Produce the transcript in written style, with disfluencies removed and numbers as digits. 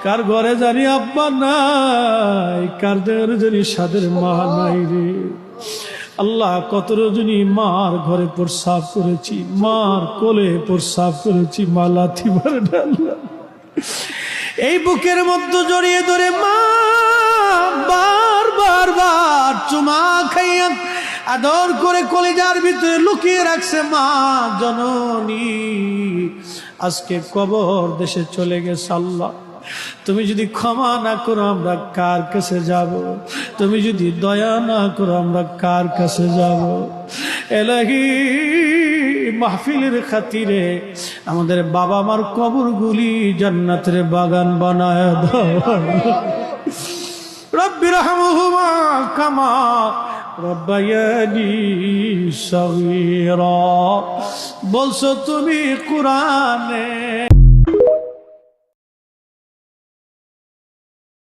কার ঘরে জানি আব্বা নাই, কার ঘরে জানি সাদের মা নাই রে আল্লাহ। কত রজনী মার ঘরে প্রস্রাব করেছি, মার কোলে প্রস্রাব করেছি, মা লাথি মারে আল্লাহ। এই বুকের মধ্যে জড়িয়ে ধরে মা বার বার বার চুমা খাইয়া আদর করে কলিজার ভিতরে লুকিয়ে রাখছে মা জননী। আজকে কবর দেশে চলে গেছে আল্লাহ। তুমি যদি ক্ষমা না করো আমরা কার কাছে যাব? তুমি যদি দয়া না করো আমরা কার কাছে যাব? এলাহি মাহফিলের খাতিরে আমাদের বাবা মার কবরগুলি জান্নাতের বাগান বানায় দাও। রব্বি রহমহুমা কামা রব্বায়ানি সগীরা বলছো তুমি কোরআনে।